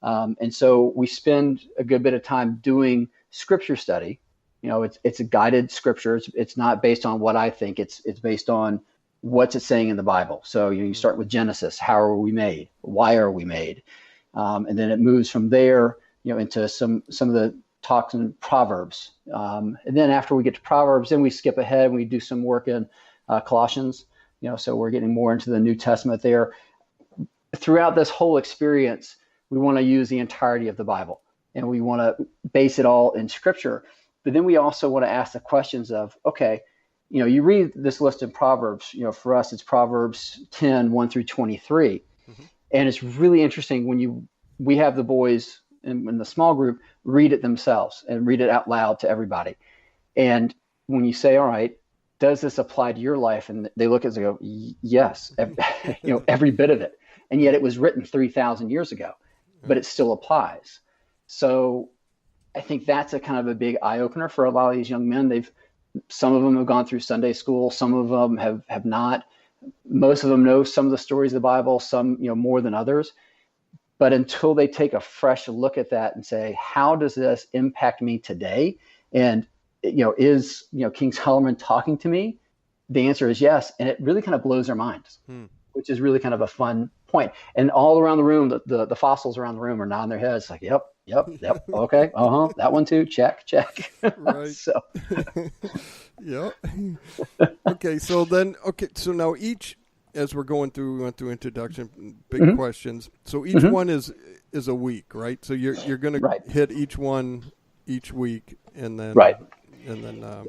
And so we spend a good bit of time doing scripture study. It's a guided scripture. It's not based on what I think. It's based on what's it saying in the Bible. So you start with Genesis. How are we made? Why are we made? And then it moves from there, into some of the talks in Proverbs. And then after we get to Proverbs, then we skip ahead and we do some work in Colossians. So we're getting more into the New Testament there. Throughout this whole experience, we want to use the entirety of the Bible, and we want to base it all in Scripture. But then we also want to ask the questions of, okay, you read this list in Proverbs. For us, it's Proverbs 10, 1 through 23. Mm-hmm. And it's really interesting when we have the boys in the small group read it themselves and read it out loud to everybody. And when you say, all right, does this apply to your life? And they look at it and go, yes, every bit of it. And yet it was written 3,000 years ago, but it still applies. So I think that's a kind of a big eye opener for a lot of these young men. Some of them have gone through Sunday school. Some of them have not. Most of them know some of the stories of the Bible, some, more than others. But until they take a fresh look at that and say, how does this impact me today? And, is, King Solomon talking to me? The answer is yes. And it really kind of blows their minds, which is really kind of a fun point. And all around the room, the fossils around the room are nodding their heads like, yep. Okay. That one too. Check. Right. So. Yeah. Okay. So now as we went through introduction, big questions. So each one is a week, right? So you're going to hit each one each week, and then right. And then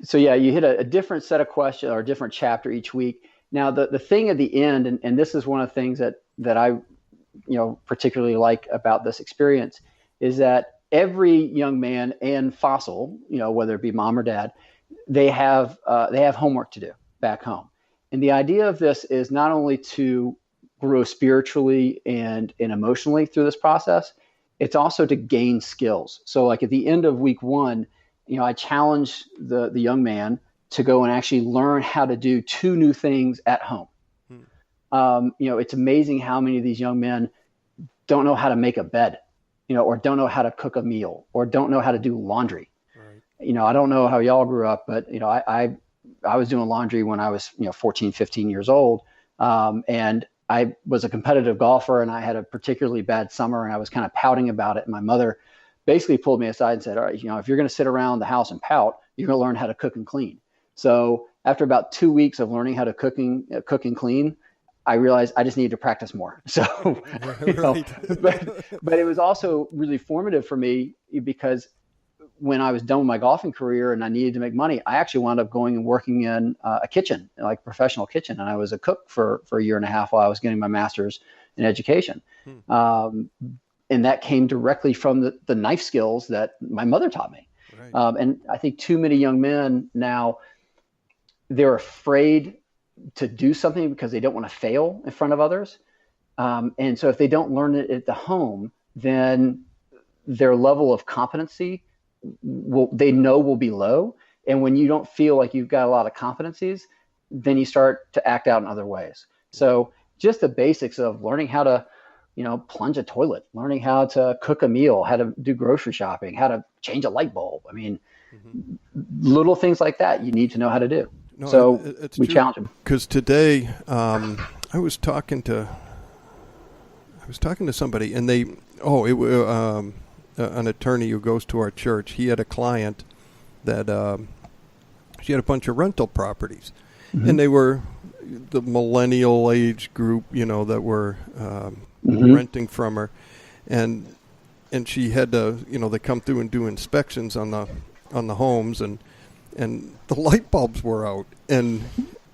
so you hit a different set of questions or a different chapter each week. Now the thing at the end, and this is one of the things that I particularly like about this experience, is that every young man and fossil, whether it be mom or dad, they have homework to do back home. And the idea of this is not only to grow spiritually and emotionally through this process, it's also to gain skills. So like at the end of week 1, I challenge the young man to go and actually learn how to do 2 new things at home. It's amazing how many of these young men don't know how to make a bed, or don't know how to cook a meal, or don't know how to do laundry. Right. I don't know how y'all grew up, but, I was doing laundry when I was, 14, 15 years old. And I was a competitive golfer, and I had a particularly bad summer, and I was kind of pouting about it. And my mother basically pulled me aside and said, all right, if you're going to sit around the house and pout, you're going to learn how to cook and clean. So after about 2 weeks of learning how to cook and clean, I realized I just needed to practice more. So, but it was also really formative for me, because when I was done with my golfing career and I needed to make money, I actually wound up going and working in a kitchen, like a professional kitchen. And I was a cook for a year and a half while I was getting my master's in education. And that came directly from the knife skills that my mother taught me. Right. And I think too many young men now, they're afraid to do something because they don't want to fail in front of others. And so if they don't learn it at the home, then their level of competency will be low. And when you don't feel like you've got a lot of competencies, then you start to act out in other ways. So just the basics of learning how to, plunge a toilet, learning how to cook a meal, how to do grocery shopping, how to change a light bulb. I mean, little things like that you need to know how to do. No, so we true. challenge them. Because today I was talking to somebody, and an attorney who goes to our church. He had a client that she had a bunch of rental properties, and they were the millennial age group, that were renting from her, and she had to, they come through and do inspections on the homes, and the light bulbs were out, and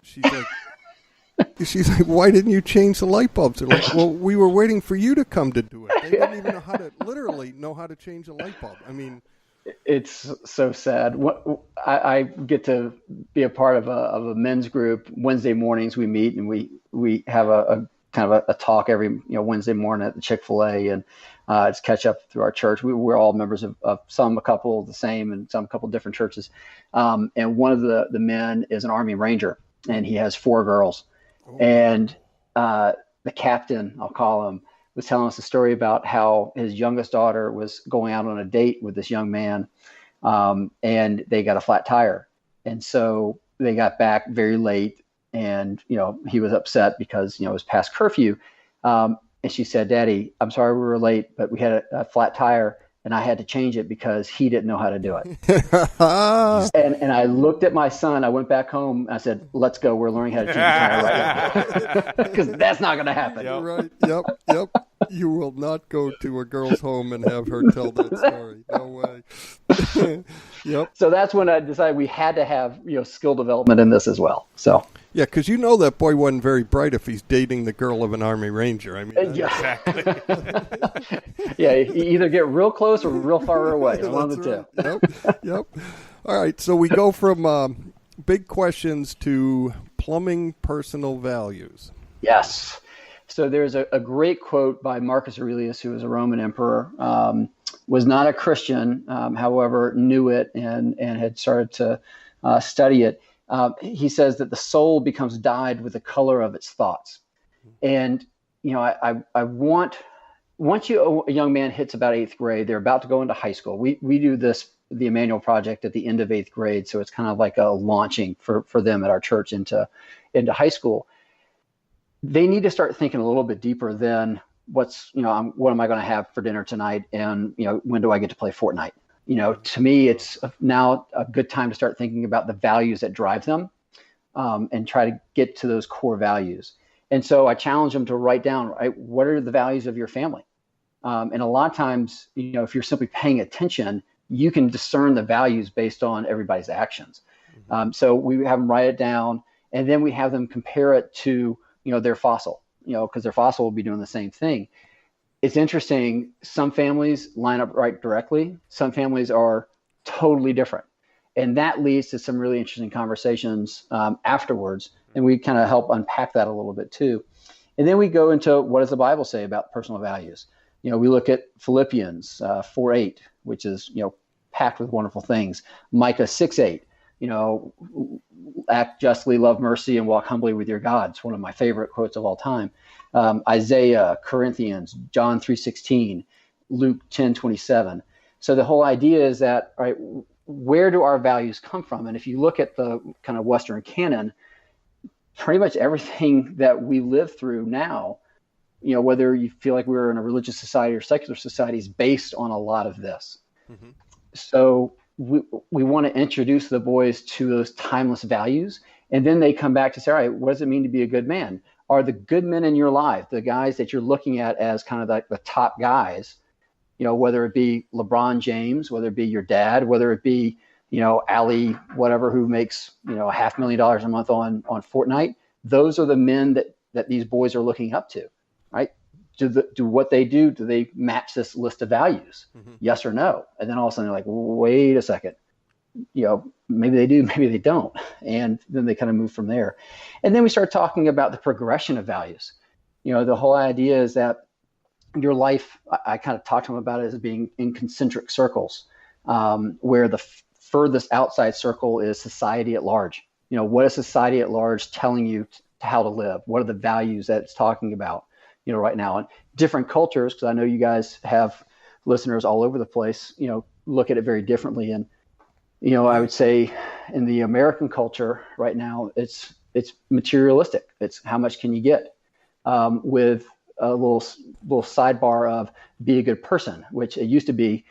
she's like, why didn't you change the light bulbs? They're like, well, we were waiting for you to come to do it. They didn't even know how to change a light bulb. I mean, it's so sad. I get to be a part of a men's group. Wednesday mornings we meet, and we have a kind of a talk every Wednesday morning at the Chick-fil-A, and it's catch up through our church. We're all members of a couple the same, and some couple different churches. And one of the men is an Army Ranger, and he has 4 girls. Oh. And the captain, I'll call him, was telling us a story about how his youngest daughter was going out on a date with this young man, and they got a flat tire. And so they got back very late, and, he was upset because, it was past curfew. And she said, "Daddy, I'm sorry we were late, but we had a flat tire and I had to change it because he didn't know how to do it." and I looked at my son. I went back home. And I said, "Let's go. We're learning how to change a tire right now." Because that's not going to happen. Yep. Right. Yep. You will not go to a girl's home and have her tell that story. No way. Yep. So that's when I decided we had to have, skill development in this as well. So. Yeah, because that boy wasn't very bright if he's dating the girl of an Army Ranger. I mean, yeah. Exactly. Yeah, you either get real close or real far away. It's one of the two. Yep. All right, so we go from big questions to plumbing personal values. Yes. So there's a great quote by Marcus Aurelius, who was a Roman emperor, was not a Christian, however, knew it and had started to study it. He says that the soul becomes dyed with the color of its thoughts. And, I want, once a young man hits about 8th grade, they're about to go into high school. We do the Immanuel Project at the end of 8th grade. So it's kind of like a launching for them at our church into high school. They need to start thinking a little bit deeper than what am I going to have for dinner tonight? And, when do I get to play Fortnite? To me, it's now a good time to start thinking about the values that drive them, and try to get to those core values. And so I challenge them to write down, what are the values of your family? And a lot of times, if you're simply paying attention, you can discern the values based on everybody's actions. So we have them write it down, and then we have them compare it to, their fossil, because their fossil will be doing the same thing. It's interesting. Some families line up right directly. Some families are totally different. And that leads to some really interesting conversations afterwards. And we kind of help unpack that a little bit too. And then we go into, what does the Bible say about personal values? We look at Philippians 4:8, which is, packed with wonderful things. Micah 6:8, act justly, love mercy, and walk humbly with your God. It's one of my favorite quotes of all time. Isaiah, Corinthians, John 3:16, Luke 10:27. So the whole idea is that, where do our values come from? And if you look at the kind of Western canon, pretty much everything that we live through now, whether you feel like we're in a religious society or secular society, is based on a lot of this. Mm-hmm. So we want to introduce the boys to those timeless values. And then they come back to say, all right, what does it mean to be a good man? Are the good men in your life, the guys that you're looking at as kind of like the top guys, whether it be LeBron James, whether it be your dad, whether it be, Ali, whatever, who makes, $500,000 a month on Fortnite, those are the men that these boys are looking up to, right? Do what they do they match this list of values? Mm-hmm. Yes or no? And then all of a sudden they're like, wait a second, maybe they do, maybe they don't. And then they kind of move from there. And then we start talking about the progression of values. The whole idea is that your life, I kind of talked to them about it as being in concentric circles, where the furthest outside circle is society at large. What is society at large telling you how to live? What are the values that it's talking about, right now? And different cultures, because I know you guys have listeners all over the place, look at it very differently. And, I would say in the American culture right now, it's materialistic. It's how much can you get, with a little sidebar of be a good person, which it used to be,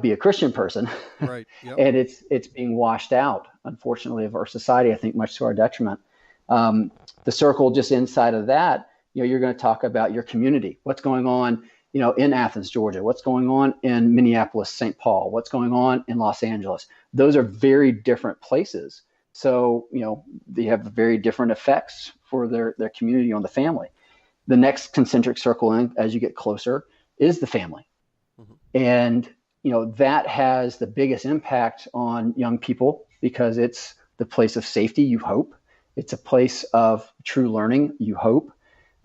be a Christian person. Right. Yep. And it's being washed out, unfortunately, of our society, I think, much to our detriment. The circle just inside of that, you're going to talk about your community, what's going on, in Athens, Georgia, what's going on in Minneapolis, St. Paul, what's going on in Los Angeles. Those are very different places. So, they have very different effects for their community on the family. The next concentric circle in, as you get closer, is the family. Mm-hmm. And, that has the biggest impact on young people because it's the place of safety, you hope. It's a place of true learning, you hope.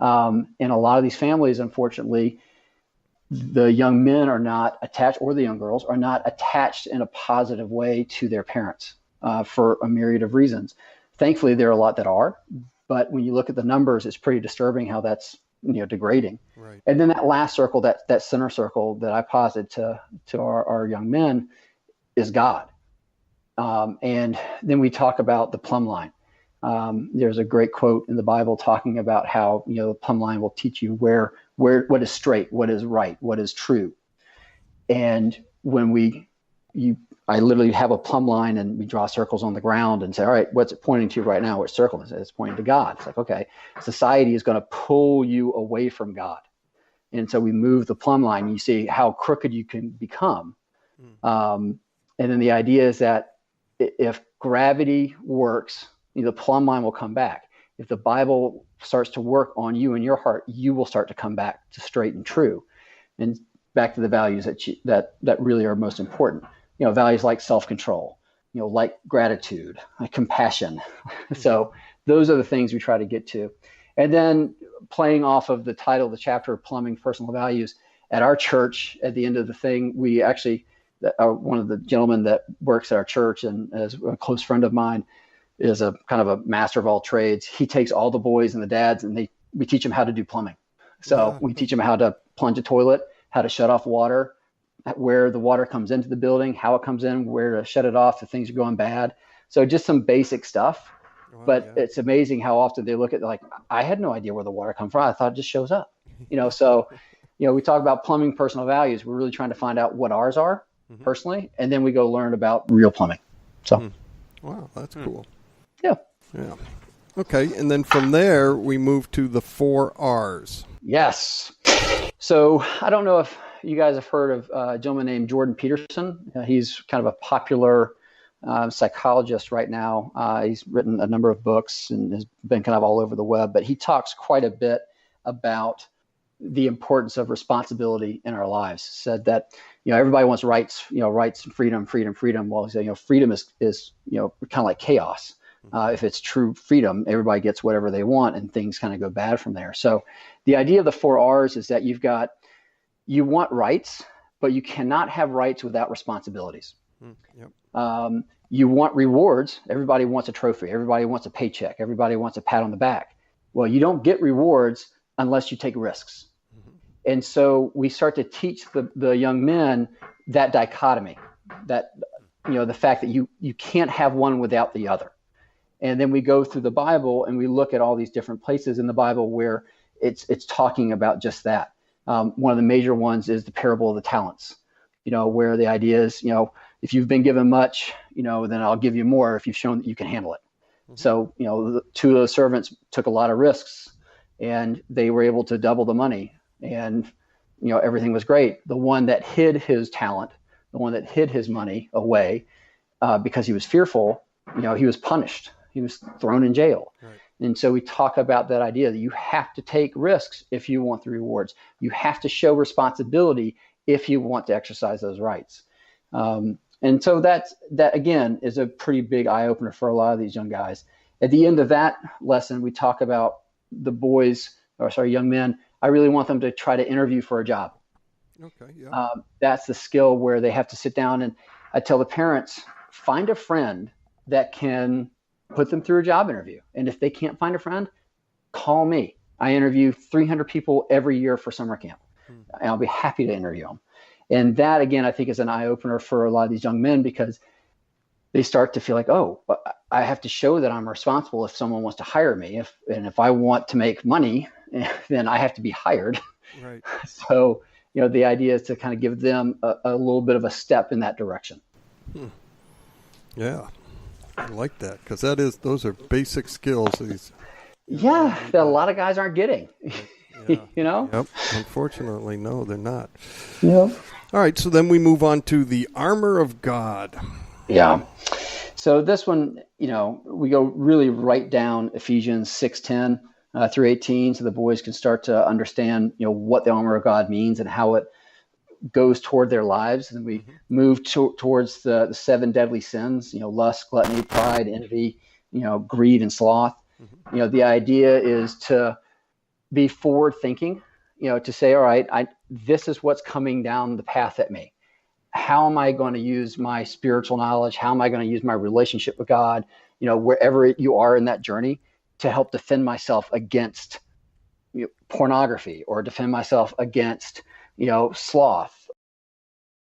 And a lot of these families, unfortunately, the young men are not attached, or the young girls are not attached in a positive way to their parents for a myriad of reasons. Thankfully, there are a lot that are, but when you look at the numbers, it's pretty disturbing how that's degrading. Right. And then that last circle, that center circle that I posit to our young men is God. And then we talk about the plumb line. There's a great quote in the Bible talking about how, the plumb line will teach you what is straight, what is right, what is true. And when I literally have a plumb line and we draw circles on the ground and say, all right, what's it pointing to right now? Which circle is it? It's pointing to God. It's like, okay, society is going to pull you away from God. And so we move the plumb line and you see how crooked you can become. And then the idea is that if gravity works, the plumb line will come back. If the Bible starts to work on you and your heart, you will start to come back to straight and true, and back to the values that really are most important. Values like self-control, like gratitude, like compassion. So those are the things we try to get to. And then playing off of the title of the chapter, Plumbing Personal Values, at our church, at the end of the thing, we actually, one of the gentlemen that works at our church and is a close friend of mine, is a kind of a master of all trades. He takes all the boys and the dads and we teach them how to do plumbing. So we teach them how to plunge a toilet, how to shut off water, where the water comes into the building, how it comes in, where to shut it off if things are going bad. So just some basic stuff. But it's amazing how often they look at like, I had no idea where the water comes from. I thought it just shows up. So we talk about plumbing personal values. We're really trying to find out what ours are personally, and then we go learn about real plumbing. So wow, that's cool. Yeah. Okay, and then from there we move to the 4 R's. Yes. So I don't know if you guys have heard of a gentleman named Jordan Peterson. He's kind of a popular psychologist right now. He's written a number of books and has been kind of all over the web, but he talks quite a bit about the importance of responsibility in our lives. Said that, everybody wants rights, rights and freedom. Well, freedom is kind of like chaos. If it's true freedom, everybody gets whatever they want and things kind of go bad from there. So the idea of the 4 R's is that you want rights, but you cannot have rights without responsibilities. You want rewards. Everybody wants a trophy. Everybody wants a paycheck. Everybody wants a pat on the back. Well, you don't get rewards unless you take risks. And so we start to teach the young men that dichotomy, that, the fact that you can't have one without the other. And then we go through the Bible and we look at all these different places in the Bible where it's talking about just that. One of the major ones is the parable of the talents, where the idea is, if you've been given much, then I'll give you more if you've shown that you can handle it. So, the 2 of those servants took a lot of risks and they were able to double the money and, everything was great. The one that hid his talent, the one that hid his money away because he was fearful, he was punished. He was thrown in jail. Right. And so we talk about that idea that you have to take risks if you want the rewards. You have to show responsibility if you want to exercise those rights. And so that again is a pretty big eye opener for a lot of these young guys. At the end of that lesson, we talk about young men. I really want them to try to interview for a job. Okay. Yeah. That's the skill where they have to sit down, and I tell the parents, find a friend that can put them through a job interview. And if they can't find a friend, call me. I interview 300 people every year for summer camp, and I'll be happy to interview them. And that, again, I think is an eye opener for a lot of these young men, because they start to feel like, oh, I have to show that I'm responsible if someone wants to hire me. If I want to make money, then I have to be hired. Right. So, the idea is to kind of give them a little bit of a step in that direction. Yeah. I like that, because those are basic skills. That a lot of guys aren't getting. Yeah. Yep. Unfortunately, no, they're not. Yep. All right. So then we move on to the armor of God. Yeah. So this one, we go really right down Ephesians 6:10 through 18, so the boys can start to understand, what the armor of God means and how it goes toward their lives. And we move towards the 7 deadly sins, lust, gluttony, pride, envy, greed, and sloth. The idea is to be forward thinking, to say, all right, this is what's coming down the path at me. How am I going to use my spiritual knowledge? How am I going to use my relationship with God, wherever you are in that journey, to help defend myself against pornography, or defend myself against, sloth.